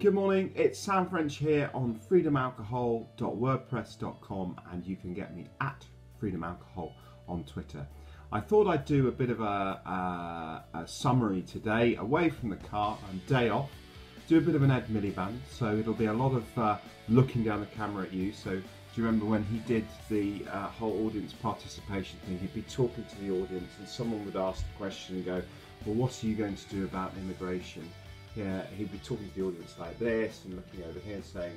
Good morning, it's Sam French here on freedomalcohol.wordpress.com, and you can get me at freedomalcohol on Twitter. I thought I'd do a bit of a summary today, away from the car and day off, do a bit of an Ed Miliband, so it'll be a lot of looking down the camera at you. So do you remember when he did the whole audience participation thing? He'd be talking to the audience and someone would ask the question and go, well, what are you going to do about immigration? Yeah, he'd be talking to the audience like this and looking over here saying,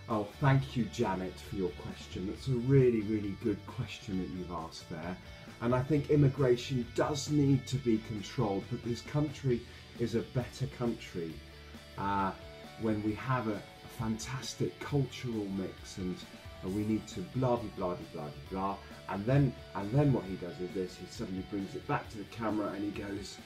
oh, thank you, Janet, for your question. That's a really, really good question that you've asked there. And I think immigration does need to be controlled, but this country is a better country when we have a fantastic cultural mix, and we need to blah, blah, blah, blah, blah. And then what he does is this, he suddenly brings it back to the camera and he goes,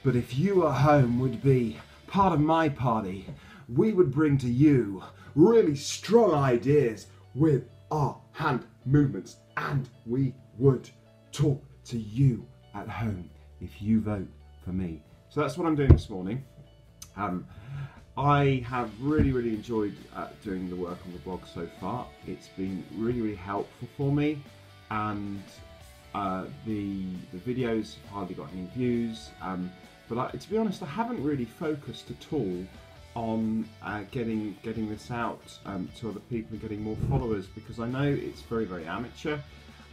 but if you at home would be part of my party, we would bring to you really strong ideas with our hand movements, and we would talk to you at home if you vote for me. So that's what I'm doing this morning. I have really enjoyed doing the work on the blog so far. It's been really helpful for me, and the videos have hardly got any views. But to be honest, I haven't really focused at all on getting this out to other people and getting more followers, because I know it's very amateur,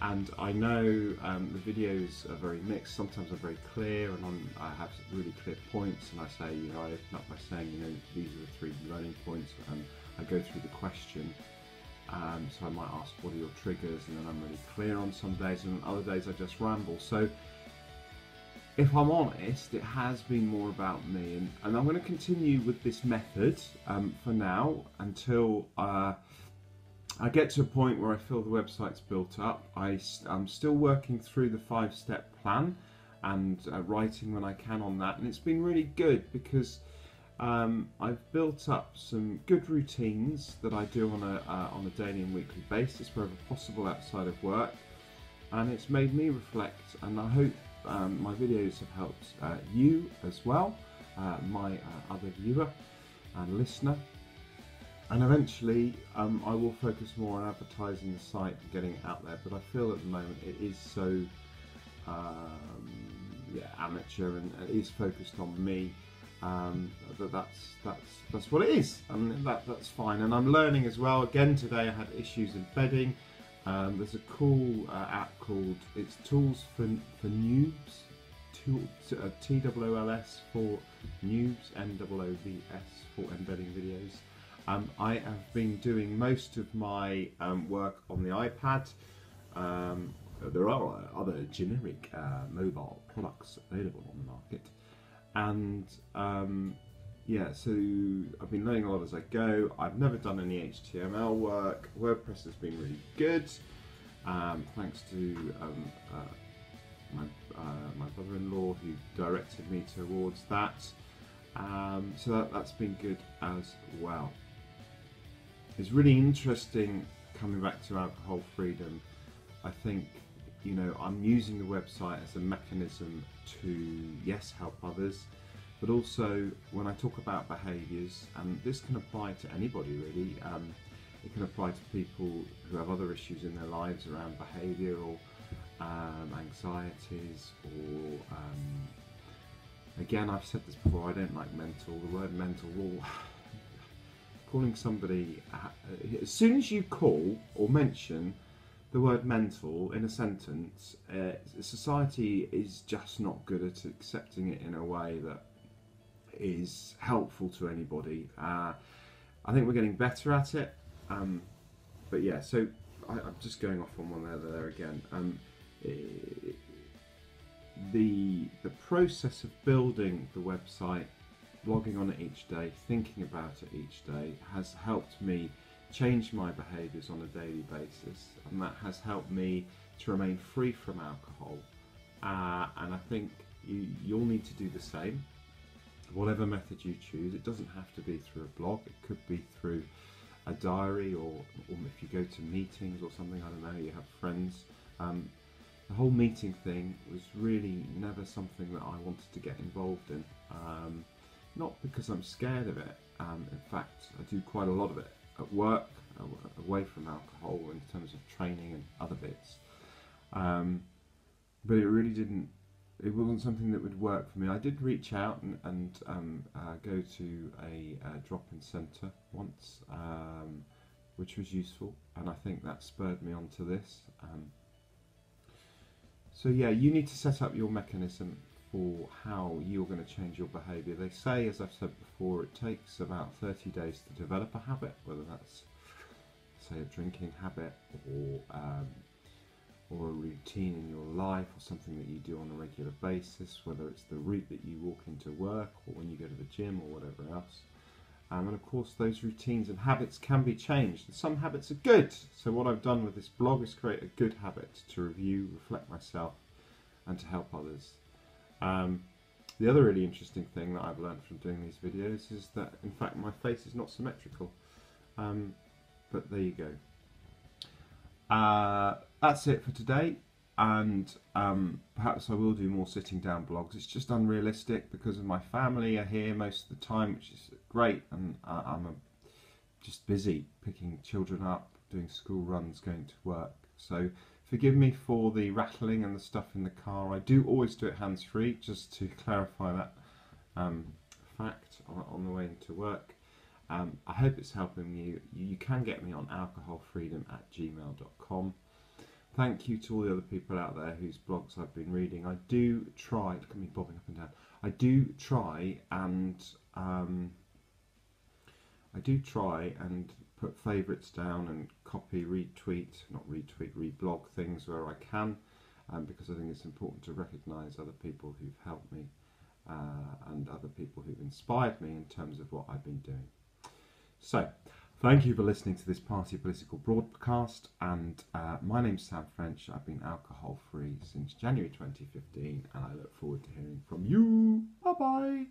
and I know the videos are very mixed. Sometimes I'm very clear and I have really clear points, and I say, I open up by saying, these are the 3 learning points, and I go through the question. So I might ask, what are your triggers? And then I'm really clear on some days, and on other days I just ramble. So if I'm honest, it has been more about me, and I'm going to continue with this method for now until I get to a point where I feel the website's built up. I'm still working through the 5-step plan and writing when I can on that, and it's been really good because I've built up some good routines that I do on a daily and weekly basis wherever possible outside of work, and it's made me reflect, and I hope my videos have helped you as well, my other viewer and listener, and eventually I will focus more on advertising the site and getting it out there. But I feel at the moment it is so amateur, and it is focused on me, that's what it is, and that's fine. And I'm learning as well. Again today I had issues embedding. There's a cool app called Tools for Noobs, TOOLS for Noobs, NOOBS for embedding videos. I have been doing most of my work on the iPad. There are other generic mobile products available on the market, and so I've been learning a lot as I go. I've never done any HTML work. WordPress has been really good, thanks to my brother-in-law who directed me towards that. So that's been good as well. It's really interesting coming back to alcohol freedom. I think, I'm using the website as a mechanism to, yes, help others, but also when I talk about behaviours, and this can apply to anybody really, it can apply to people who have other issues in their lives around behaviour or anxieties, or again, I've said this before, I don't like mental. The word mental, well, calling somebody, as soon as you call or mention the word mental in a sentence, society is just not good at accepting it in a way that is helpful to anybody. I think we're getting better at it, but yeah, so I'm just going off on one there again. The process of building the website, blogging on it each day, thinking about it each day, has helped me change my behaviours on a daily basis, and that has helped me to remain free from alcohol, and I think you'll need to do the same, whatever method you choose. It doesn't have to be through a blog, it could be through a diary, or if you go to meetings or something, I don't know, you have friends. The whole meeting thing was really never something that I wanted to get involved in, not because I'm scared of it, In fact, I do quite a lot of it at work, away from alcohol, in terms of training and other bits. But it really didn't. It wasn't something that would work for me. I did reach out and go to a drop-in centre once, which was useful, and I think that spurred me onto this. So yeah, you need to set up your mechanism for how you're going to change your behaviour. They say, as I've said before, it takes about 30 days to develop a habit, whether that's, say, a drinking habit or a routine in your life, or something that you do on a regular basis, whether it's the route that you walk into work or when you go to the gym or whatever else. And of course those routines and habits can be changed, and some habits are good. So what I've done with this blog is create a good habit to review, reflect myself, and to help others. The other really interesting thing that I've learned from doing these videos is that, in fact, my face is not symmetrical. But there you go. That's it for today, and perhaps I will do more sitting down blogs. It's just unrealistic because of my family are here most of the time, which is great, and I'm just busy picking children up, doing school runs, going to work. So forgive me for the rattling and the stuff in the car. I do always do it hands-free, just to clarify that fact on the way into work. I hope it's helping you. You can get me on alcoholfreedom@gmail.com. Thank you to all the other people out there whose blogs I've been reading. I do try, look at me bobbing up and down. I do try and put favourites down and copy, reblog things where I can, because I think it's important to recognise other people who've helped me and other people who've inspired me in terms of what I've been doing. So, thank you for listening to this Party Political broadcast, and my name's Sam French. I've been alcohol free since January 2015, and I look forward to hearing from you. Bye bye.